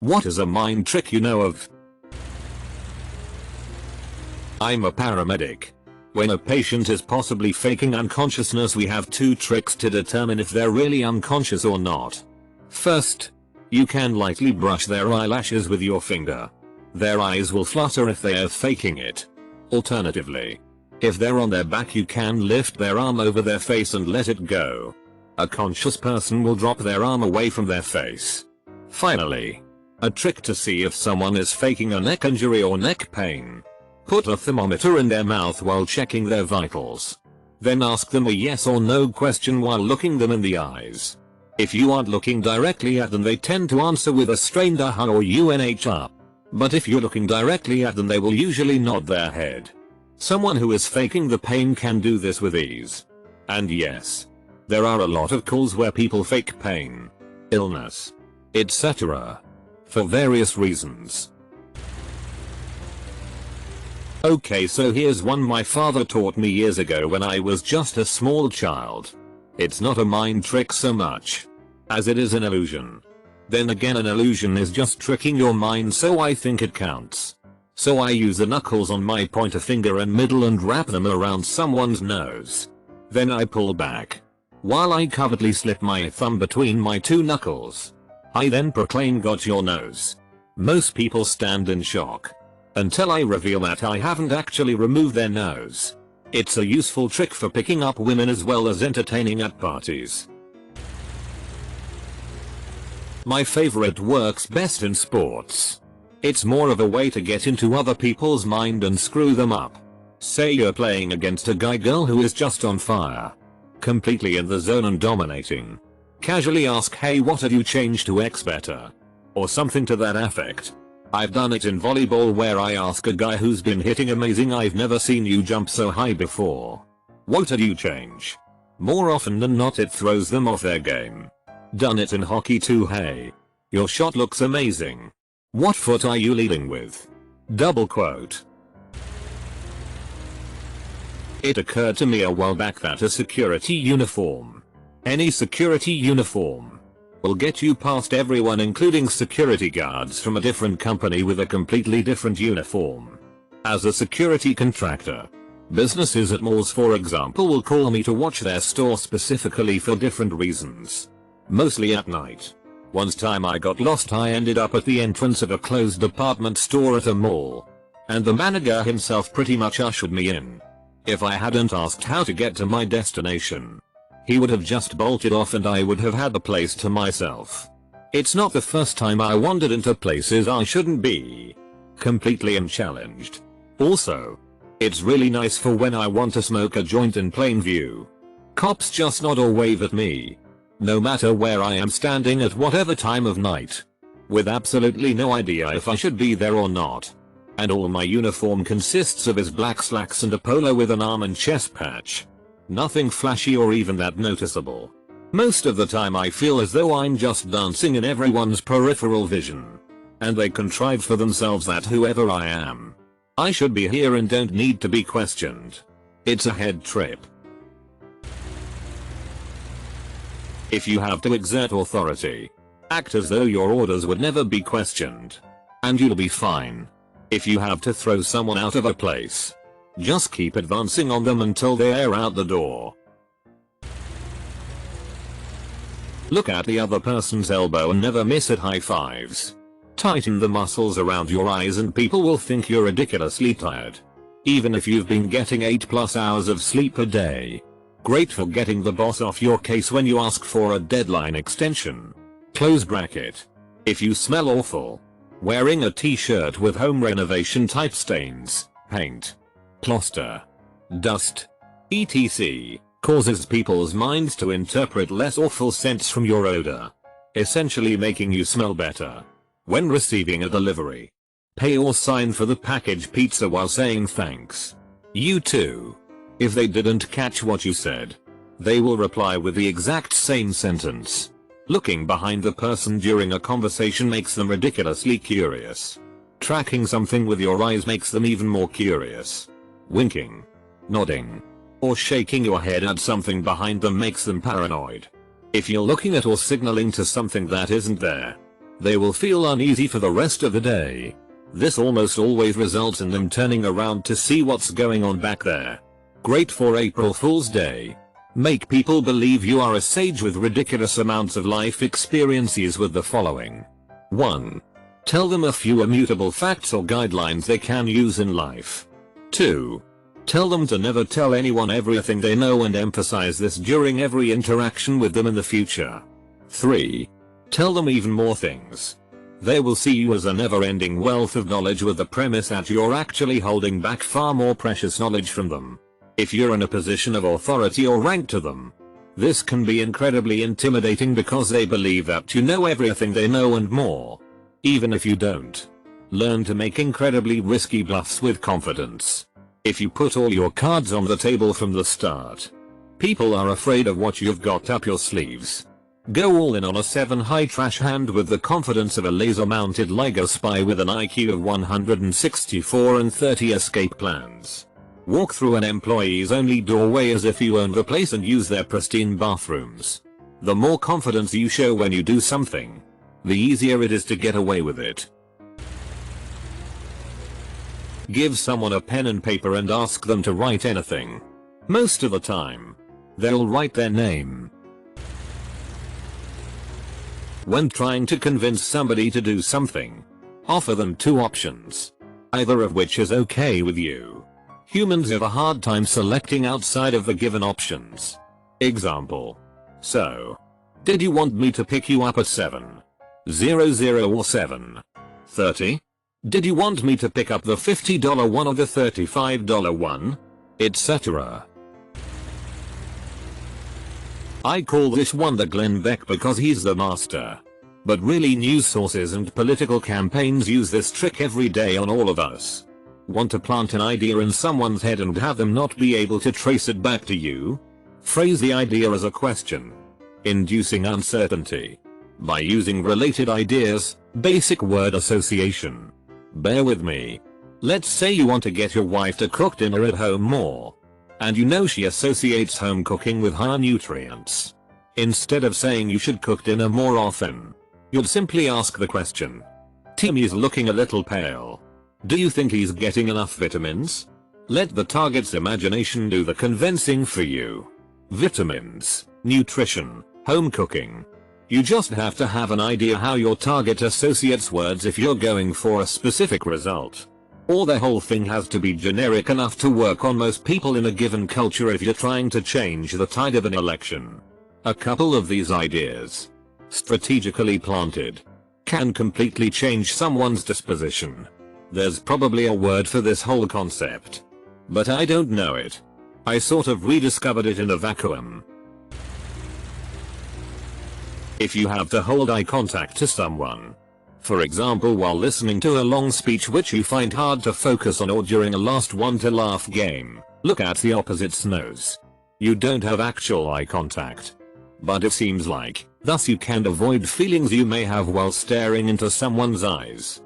What is a mind trick you know of? I'm a paramedic. When a patient is possibly faking unconsciousness, we have two tricks to determine if they're really unconscious or not. First, you can lightly brush their eyelashes with your finger. Their eyes will flutter if they are faking it. Alternatively, if they're on their back, you can lift their arm over their face and let it go. A conscious person will drop their arm away from their face. Finally, a trick to see if someone is faking a neck injury or neck pain. Put a thermometer in their mouth while checking their vitals. Then ask them a yes or no question while looking them in the eyes. If you aren't looking directly at them, they tend to answer with a strained aha or UNH. But if you're looking directly at them, they will usually nod their head. Someone who is faking the pain can do this with ease. And yes, there are a lot of calls where people fake pain, illness, etc. for various reasons. Okay, so here's one my father taught me years ago when I was just a small child. It's not a mind trick so much as it is an illusion. Then again, an illusion is just tricking your mind, so I think it counts. So I use the knuckles on my pointer finger and middle and wrap them around someone's nose. Then I pull back, while I covertly slip my thumb between my two knuckles. I then proclaim, "Got your nose." Most people stand in shock until I reveal that I haven't actually removed their nose. It's a useful trick for picking up women as well as entertaining at parties. My favorite works best in sports. It's more of a way to get into other people's mind and screw them up. Say you're playing against a girl who is just on fire, completely in the zone and dominating. Casually ask, "Hey, what have you changed to X better?" or something to that effect. I've done it in volleyball where I ask a guy who's been hitting amazing, "I've never seen you jump so high before. What did you change?" More often than not, it throws them off their game. Done it in hockey too. "Hey, your shot looks amazing. What foot are you leading with?" Double quote. It occurred to me a while back that a security uniform, any security uniform, will get you past everyone, including security guards from a different company with a completely different uniform. As a security contractor, businesses at malls, for example, will call me to watch their store specifically for different reasons. Mostly at night. One time I got lost. I ended up at the entrance of a closed department store at a mall, and the manager himself pretty much ushered me in. If I hadn't asked how to get to my destination, he would have just bolted off and I would have had the place to myself. It's not the first time I wandered into places I shouldn't be, completely unchallenged. Also, it's really nice for when I want to smoke a joint in plain view. Cops just nod or wave at me, no matter where I am standing at whatever time of night, with absolutely no idea if I should be there or not. And all my uniform consists of is black slacks and a polo with an arm and chest patch. Nothing flashy or even that noticeable. Most of the time I feel as though I'm just dancing in everyone's peripheral vision, and they contrive for themselves that whoever I am, I should be here and don't need to be questioned. It's a head trip. If you have to exert authority, act as though your orders would never be questioned, and you'll be fine. If you have to throw someone out of a place, just keep advancing on them until they're out the door. Look at the other person's elbow and never miss at high fives. Tighten the muscles around your eyes and people will think you're ridiculously tired, even if you've been getting 8+ hours of sleep a day. Great for getting the boss off your case when you ask for a deadline extension. Close bracket. If you smell awful, wearing a t-shirt with home renovation type stains, paint, plaster, dust, etc. causes people's minds to interpret less awful scents from your odor, essentially making you smell better. When receiving a delivery, pay or sign for the packaged pizza while saying thanks. You too. If they didn't catch what you said, they will reply with the exact same sentence. Looking behind the person during a conversation makes them ridiculously curious. Tracking something with your eyes makes them even more curious. Winking, nodding, or shaking your head at something behind them makes them paranoid. If you're looking at or signaling to something that isn't there, They will feel uneasy for the rest of the day. This almost always results in them turning around to see what's going on back there. Great for April Fool's Day. Make people believe you are a sage with ridiculous amounts of life experiences with the following. 1. Tell them a few immutable facts or guidelines they can use in life. 2. Tell them to never tell anyone everything they know and emphasize this during every interaction with them in the future. 3. Tell them even more things. They will see you as a never-ending wealth of knowledge with the premise that you're actually holding back far more precious knowledge from them. If you're in a position of authority or rank to them, this can be incredibly intimidating because they believe that you know everything they know and more. Even if you don't. Learn to make incredibly risky bluffs with confidence. If you put all your cards on the table from the start, people are afraid of what you've got up your sleeves. Go all in on a 7 high trash hand with the confidence of a laser-mounted LIGO spy with an IQ of 164 and 30 escape plans. Walk through an employee's only doorway as if you own the place and use their pristine bathrooms. The more confidence you show when you do something, the easier it is to get away with it. Give someone a pen and paper and ask them to write anything. Most of the time, they'll write their name. When trying to convince somebody to do something, offer them 2 options, either of which is okay with you. Humans have a hard time selecting outside of the given options. Example. So, did you want me to pick you up at 7:00 or 7:30? Did you want me to pick up the $50 one or the $35 one? Etc. I call this one the Glenn Beck because he's the master. But really news sources and political campaigns use this trick every day on all of us. Want to plant an idea in someone's head and have them not be able to trace it back to you? Phrase the idea as a question, inducing uncertainty. By using related ideas, basic word association. Bear with me. Let's say you want to get your wife to cook dinner at home more. And you know she associates home cooking with higher nutrients. Instead of saying you should cook dinner more often, you'd simply ask the question. Timmy's looking a little pale. Do you think he's getting enough vitamins? Let the target's imagination do the convincing for you. Vitamins, nutrition, home cooking. You just have to have an idea how your target associates words if you're going for a specific result. Or the whole thing has to be generic enough to work on most people in a given culture if you're trying to change the tide of an election. A couple of these ideas, strategically planted, can completely change someone's disposition. There's probably a word for this whole concept, but I don't know it. I sort of rediscovered it in a vacuum. If you have to hold eye contact to someone, for example while listening to a long speech which you find hard to focus on or during a last one to laugh game, look at the opposite's nose. You don't have actual eye contact, but it seems like, thus you can avoid feelings you may have while staring into someone's eyes.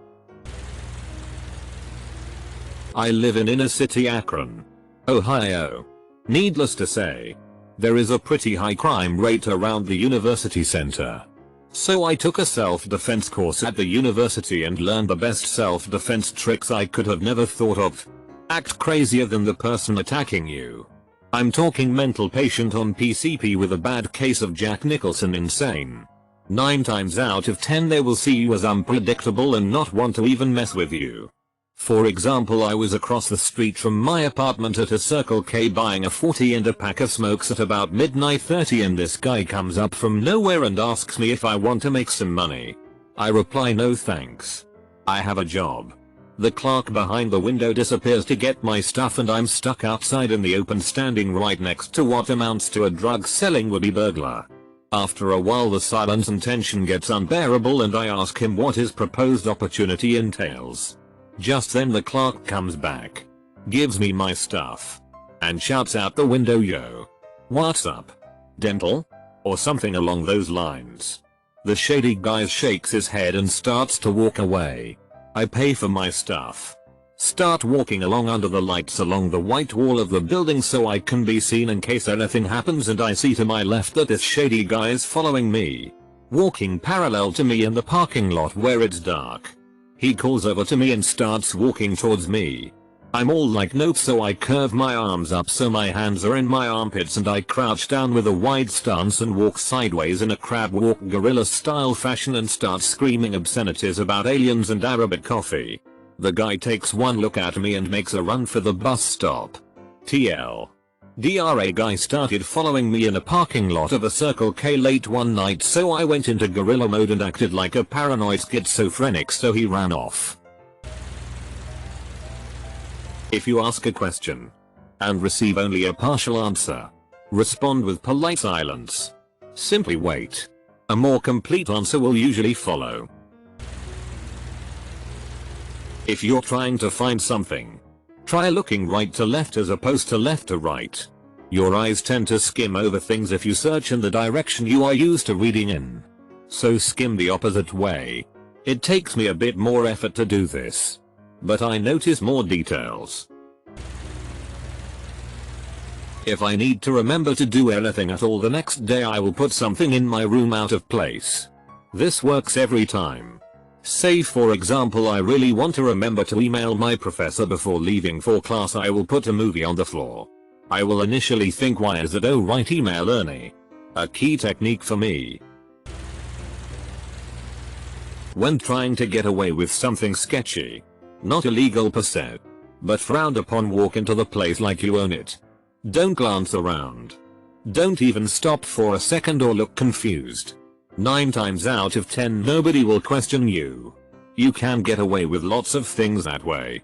I live in inner city Akron, Ohio. Needless to say, there is a pretty high crime rate around the university center. So I took a self-defense course at the university and learned the best self-defense tricks I could have never thought of. Act crazier than the person attacking you. I'm talking mental patient on PCP with a bad case of Jack Nicholson insane. 9 times out of 10 they will see you as unpredictable and not want to even mess with you. For example, I was across the street from my apartment at a Circle K buying a 40 and a pack of smokes at about midnight 30 and this guy comes up from nowhere and asks me if I want to make some money. I reply no thanks. I have a job. The clerk behind the window disappears to get my stuff and I'm stuck outside in the open standing right next to what amounts to a drug selling would-be burglar. After a while the silence and tension gets unbearable and I ask him what his proposed opportunity entails. Just then the clerk comes back, gives me my stuff, and shouts out the window, "Yo, what's up? Dental?" or something along those lines. The shady guy shakes his head and starts to walk away. I pay for my stuff, start walking along under the lights along the white wall of the building so I can be seen in case anything happens, and I see to my left that this shady guy is following me. walking parallel to me in the parking lot where it's dark. He calls over to me and starts walking towards me. I'm all like nope, so I curve my arms up so my hands are in my armpits and I crouch down with a wide stance and walk sideways in a crab walk gorilla style fashion and start screaming obscenities about aliens and Arabic coffee. The guy takes one look at me and makes a run for the bus stop. TL. DRA guy started following me in a parking lot of a Circle K late one night, so I went into gorilla mode and acted like a paranoid schizophrenic, so he ran off. If you ask a question and receive only a partial answer, respond with polite silence. Simply wait. A more complete answer will usually follow. If you're trying to find something, try looking right to left as opposed to left to right. Your eyes tend to skim over things if you search in the direction you are used to reading in. So skim the opposite way. It takes me a bit more effort to do this, but I notice more details. If I need to remember to do anything at all the next day, I will put something in my room out of place. This works every time. Say for example I really want to remember to email my professor before leaving for class, I will put a movie on the floor. I will initially think, why is it, oh right, email Ernie. A key technique for me. When trying to get away with something sketchy, not illegal per se, but frowned upon, walk into the place like you own it. Don't glance around. Don't even stop for a second or look confused. 9 times out of 10 nobody will question you. You can get away with lots of things that way.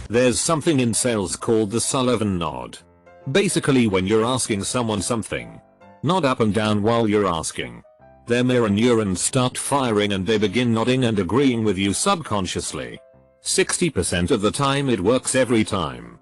There's something in sales called the Sullivan nod. Basically when you're asking someone something, nod up and down while you're asking. Their mirror neurons start firing and they begin nodding and agreeing with you subconsciously. 60% of the time it works every time.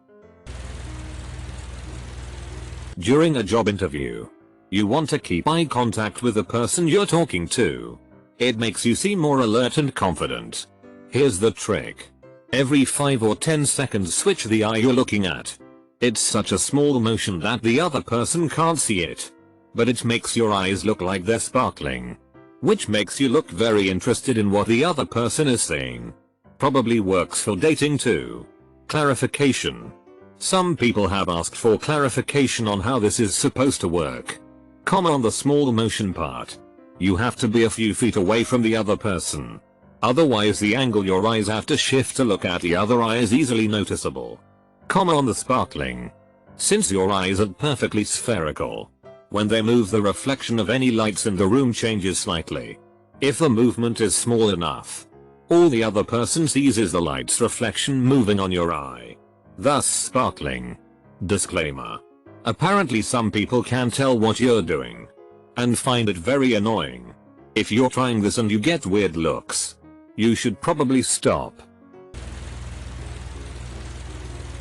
During a job interview, you want to keep eye contact with the person you're talking to. It makes you seem more alert and confident. Here's the trick. Every 5 or 10 seconds switch the eye you're looking at. It's such a small motion that the other person can't see it, but it makes your eyes look like they're sparkling, which makes you look very interested in what the other person is saying. Probably works for dating too. Clarification. Some people have asked for clarification on how this is supposed to work. On the small motion part, you have to be a few feet away from the other person. Otherwise the angle your eyes have to shift to look at the other eye is easily noticeable. On the sparkling. Since your eyes are perfectly spherical, when they move the reflection of any lights in the room changes slightly. If the movement is small enough, all the other person sees is the light's reflection moving on your eye, thus sparkling. Disclaimer. Apparently some people can tell what you're doing and find it very annoying. If you're trying this and you get weird looks, you should probably stop.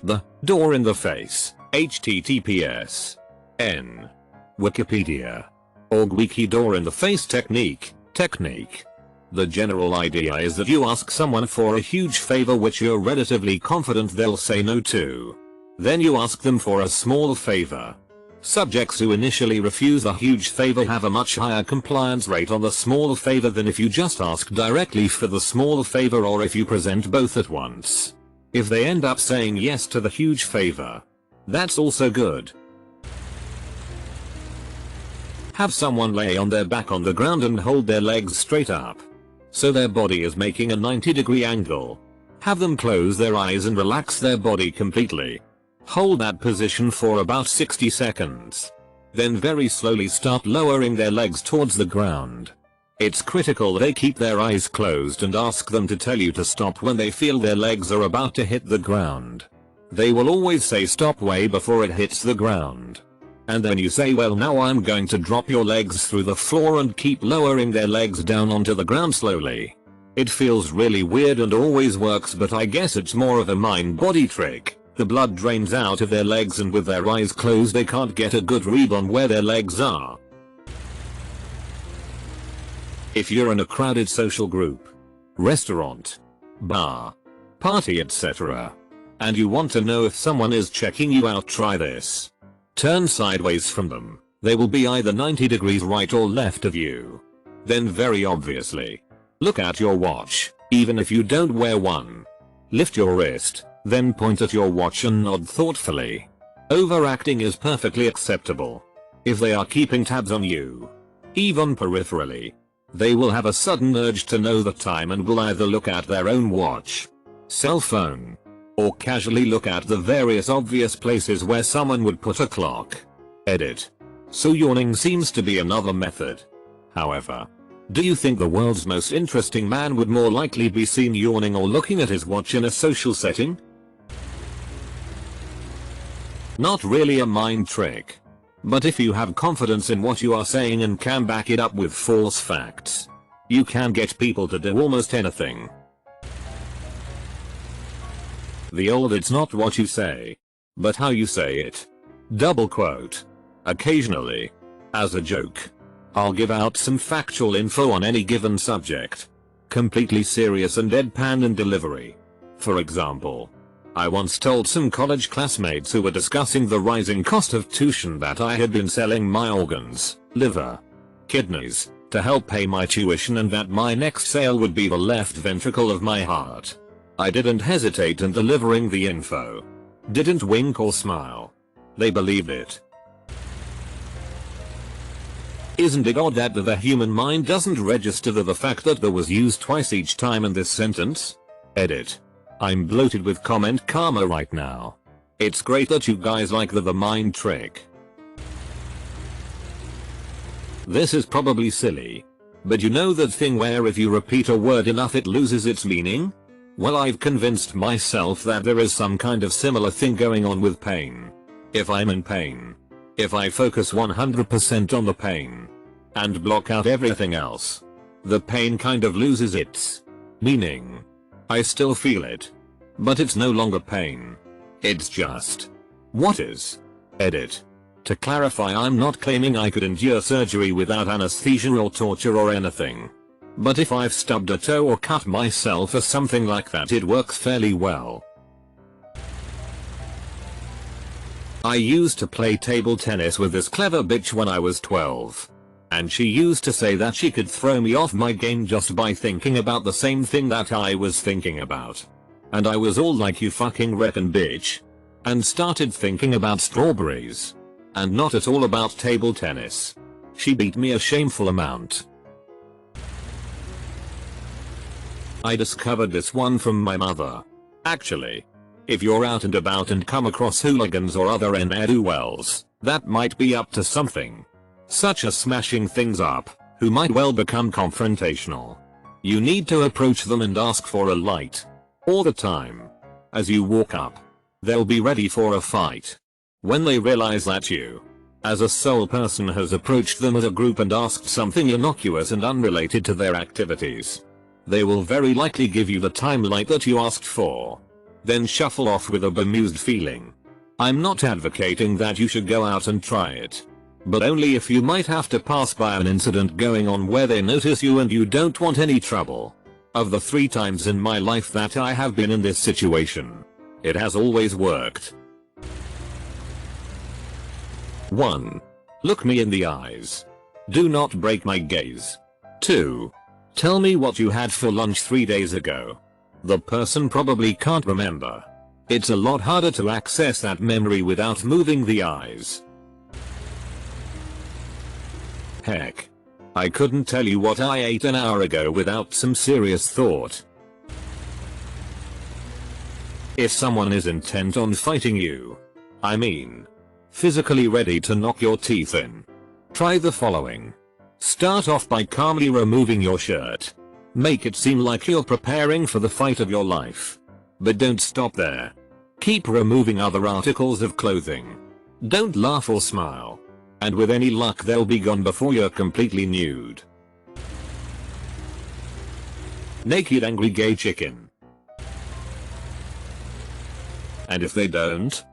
The door in the face. https n Wikipedia. Org wiki door in the face technique. The general idea is that you ask someone for a huge favor which you're relatively confident they'll say no to. Then you ask them for a small favor. Subjects who initially refuse the huge favor have a much higher compliance rate on the small favor than if you just ask directly for the small favor or if you present both at once. If they end up saying yes to the huge favor, that's also good. Have someone lay on their back on the ground and hold their legs straight up, so their body is making a 90-degree angle. Have them close their eyes and relax their body completely. Hold that position for about 60 seconds. Then very slowly start lowering their legs towards the ground. It's critical they keep their eyes closed and ask them to tell you to stop when they feel their legs are about to hit the ground. They will always say stop way before it hits the ground. And then you say, well now I'm going to drop your legs through the floor, and keep lowering their legs down onto the ground slowly. It feels really weird and always works, but I guess it's more of a mind-body trick. The blood drains out of their legs and with their eyes closed they can't get a good read on where their legs are. If you're in a crowded social group, restaurant, bar, party etc., and you want to know if someone is checking you out, try this. Turn sideways from them, They will be either 90 degrees right or left of you. Then very obviously, look at your watch, even if you don't wear one. Lift your wrist, then point at your watch and nod thoughtfully. Overacting is perfectly acceptable. If they are keeping tabs on you, even peripherally, they will have a sudden urge to know the time and will either look at their own watch, cell phone, or casually look at the various obvious places where someone would put a clock. Edit. So yawning seems to be another method. However, do you think the world's most interesting man would more likely be seen yawning or looking at his watch in a social setting? Not really a mind trick. But if you have confidence in what you are saying and can back it up with false facts, you can get people to do almost anything. The old "it's not what you say, but how you say it" double quote. Occasionally, as a joke, I'll give out some factual info on any given subject, completely serious and deadpan in delivery. For example, I once told some college classmates who were discussing the rising cost of tuition that I had been selling my organs, liver, kidneys, to help pay my tuition and that my next sale would be the left ventricle of my heart. I didn't hesitate in delivering the info. Didn't wink or smile. They believed it. Isn't it odd that the human mind doesn't register the fact that "the" was used twice each time in this sentence? Edit. I'm bloated with comment karma right now. It's great that you guys like the mind trick. This is probably silly, but you know that thing where if you repeat a word enough it loses its meaning? Well, I've convinced myself that there is some kind of similar thing going on with pain. If I'm in pain, if I focus 100% on the pain and block out everything else, the pain kind of loses its meaning. I still feel it, but it's no longer pain. It's just what is. Edit. To clarify, I'm not claiming I could endure surgery without anesthesia or torture or anything. But if I've stubbed a toe or cut myself or something like that, it works fairly well. I used to play table tennis with this clever bitch when I was 12. And she used to say that she could throw me off my game just by thinking about the same thing that I was thinking about. And I was all like, "You fucking reckon, bitch?" And started thinking about strawberries. And not at all about table tennis. She beat me a shameful amount. I discovered this one from my mother. Actually, if you're out and about and come across hooligans or other ne'er-do-wells, that might be up to something, such as smashing things up, who might well become confrontational. You need to approach them and ask for a light. All the time. As you walk up, they'll be ready for a fight. When they realize that you, as a sole person, has approached them as a group and asked something innocuous and unrelated to their activities, they will very likely give you the timelight that you asked for. Then shuffle off with a bemused feeling. I'm not advocating that you should go out and try it, but only if you might have to pass by an incident going on where they notice you and you don't want any trouble. Of the 3 times in my life that I have been in this situation, it has always worked. 1. Look me in the eyes. Do not break my gaze. 2. Tell me what you had for lunch 3 days ago. The person probably can't remember. It's a lot harder to access that memory without moving the eyes. Heck, I couldn't tell you what I ate an hour ago without some serious thought. If someone is intent on fighting you, I mean, physically ready to knock your teeth in, try the following. Start off by calmly removing your shirt. Make it seem like you're preparing for the fight of your life. But don't stop there. Keep removing other articles of clothing. Don't laugh or smile. And with any luck they'll be gone before you're completely nude. Naked angry gay chicken. And if they don't?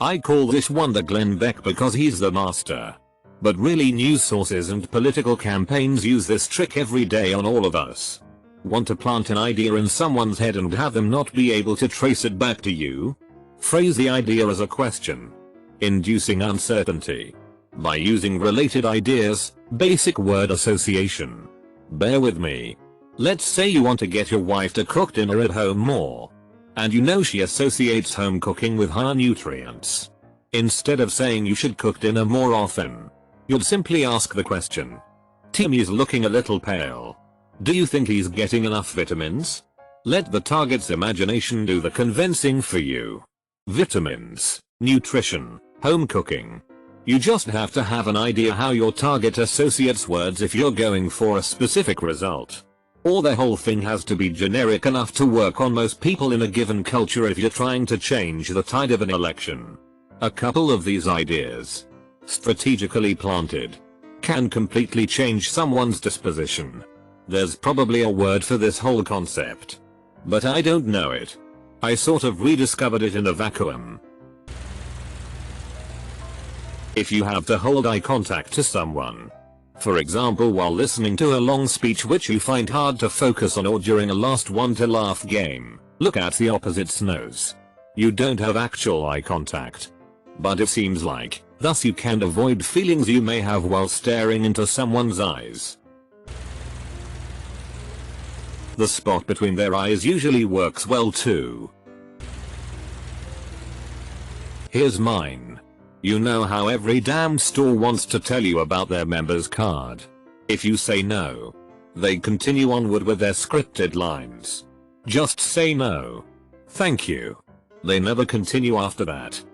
I call this one the Glenn Beck because he's the master. But really, news sources and political campaigns use this trick every day on all of us. Want to plant an idea in someone's head and have them not be able to trace it back to you? Phrase the idea as a question. Inducing uncertainty. By using related ideas, basic word association. Bear with me. Let's say you want to get your wife to cook dinner at home more. And you know she associates home cooking with higher nutrients. Instead of saying you should cook dinner more often, you'd simply ask the question. Timmy's looking a little pale. Do you think he's getting enough vitamins? Let the target's imagination do the convincing for you. Vitamins, nutrition, home cooking. You just have to have an idea how your target associates words if you're going for a specific result. Or the whole thing has to be generic enough to work on most people in a given culture if you're trying to change the tide of an election. A couple of these ideas, strategically planted, can completely change someone's disposition. There's probably a word for this whole concept, but I don't know it. I sort of rediscovered it in a vacuum. If you have to hold eye contact to someone, for example while listening to a long speech which you find hard to focus on, or during a last one to laugh game, look at the opposite's nose. You don't have actual eye contact, but it seems like, thus you can avoid feelings you may have while staring into someone's eyes. The spot between their eyes usually works well too. Here's mine. You know how every damn store wants to tell you about their members card. If you say no, they continue onward with their scripted lines. Just say no. Thank you. They never continue after that.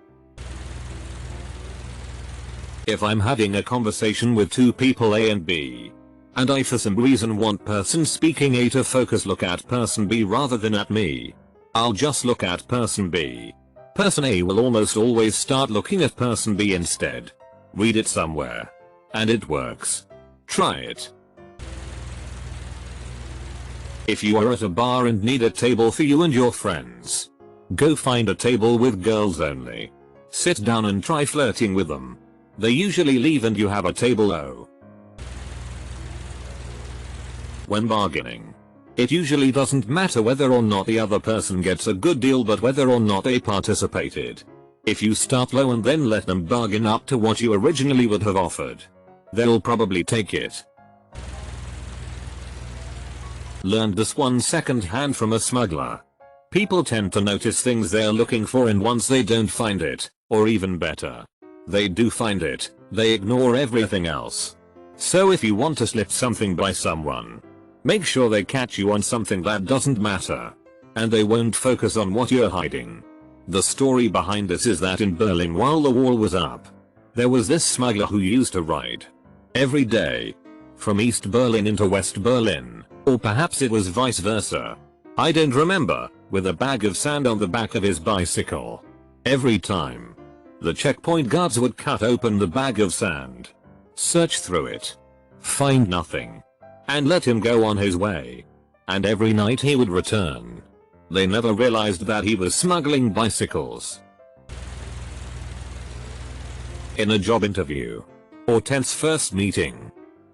If I'm having a conversation with two people A and B, and I for some reason want person speaking A to focus look at person B rather than at me, I'll just look at person B. Person A will almost always start looking at person B instead. Read it somewhere. And it works. Try it. If you are at a bar and need a table for you and your friends, go find a table with girls only. Sit down and try flirting with them. They usually leave and you have a table O. When bargaining, it usually doesn't matter whether or not the other person gets a good deal but whether or not they participated. If you start low and then let them bargain up to what you originally would have offered, they'll probably take it. Learned this one second hand from a smuggler. People tend to notice things they're looking for, and once they don't find it, or even better, they do find it, they ignore everything else. So if you want to slip something by someone, make sure they catch you on something that doesn't matter, and they won't focus on what you're hiding. The story behind this is that in Berlin while the wall was up, there was this smuggler who used to ride every day from East Berlin into West Berlin, or perhaps it was vice versa. I don't remember, with a bag of sand on the back of his bicycle. Every time, the checkpoint guards would cut open the bag of sand, search through it, find nothing, and let him go on his way. And every night he would return. They never realized that he was smuggling bicycles. In a job interview, or tense first meeting,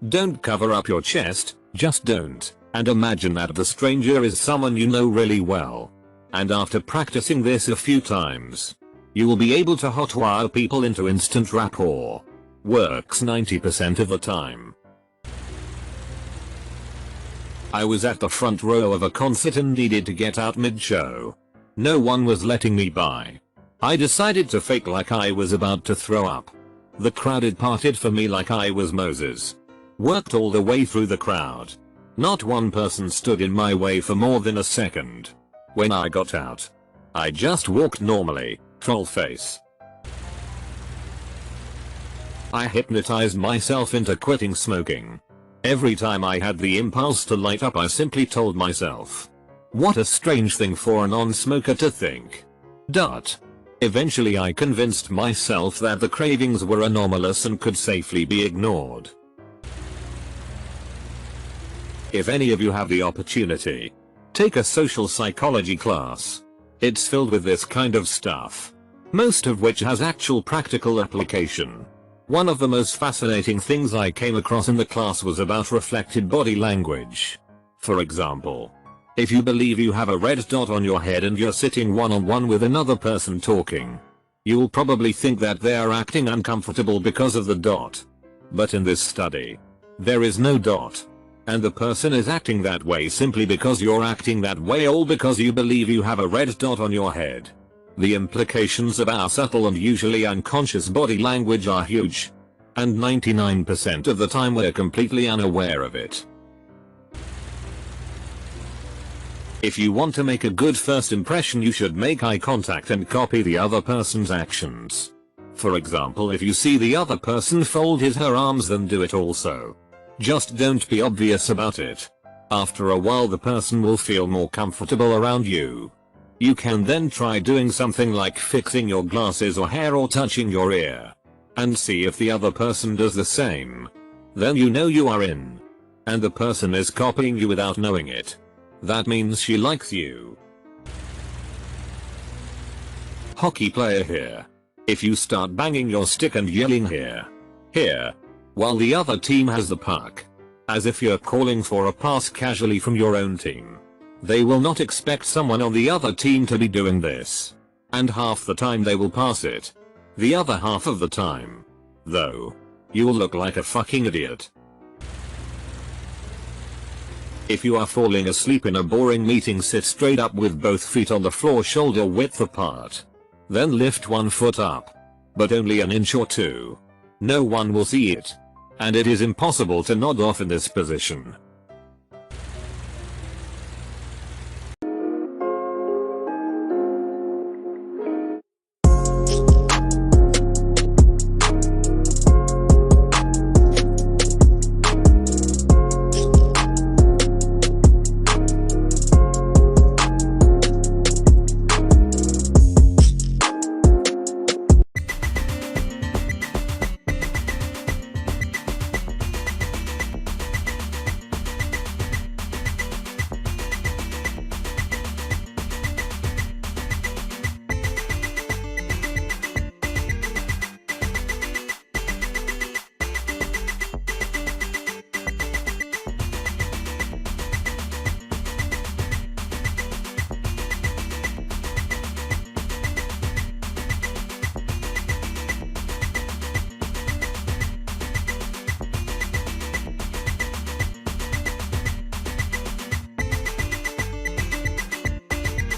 don't cover up your chest, just don't, and imagine that the stranger is someone you know really well. And after practicing this a few times, you will be able to hotwire people into instant rapport. Works 90% of the time. I was at the front row of a concert and needed to get out mid-show. No one was letting me by. I decided to fake like I was about to throw up. The crowd had parted for me like I was Moses. Worked all the way through the crowd. Not one person stood in my way for more than a second. When I got out, I just walked normally, troll face. I hypnotized myself into quitting smoking. Every time I had the impulse to light up, I simply told myself, what a strange thing for a non-smoker to think. Eventually I convinced myself that the cravings were anomalous and could safely be ignored. If any of you have the opportunity, take a social psychology class. It's filled with this kind of stuff, most of which has actual practical application. One of the most fascinating things I came across in the class was about reflected body language. For example, if you believe you have a red dot on your head and you're sitting one-on-one with another person talking, You'll probably think that they are acting uncomfortable because of the dot. But in this study, there is no dot. And the person is acting that way simply because you're acting that way, all because you believe you have a red dot on your head. The implications of our subtle and usually unconscious body language are huge. And 99% of the time we're completely unaware of it. If you want to make a good first impression, you should make eye contact and copy the other person's actions. For example, if you see the other person fold his/her arms, then do it also. Just don't be obvious about it. After a while the person will feel more comfortable around you. You can then try doing something like fixing your glasses or hair or touching your ear. And see if the other person does the same. Then you know you are in. And the person is copying you without knowing it. That means she likes you. Hockey player here. If you start banging your stick and yelling here, here, while the other team has the puck, as if you're calling for a pass casually from your own team, they will not expect someone on the other team to be doing this. And half the time they will pass it. The other half of the time, though, you'll look like a fucking idiot. If you are falling asleep in a boring meeting, sit straight up with both feet on the floor shoulder width apart. Then lift one foot up. But only an inch or two. No one will see it. And it is impossible to nod off in this position.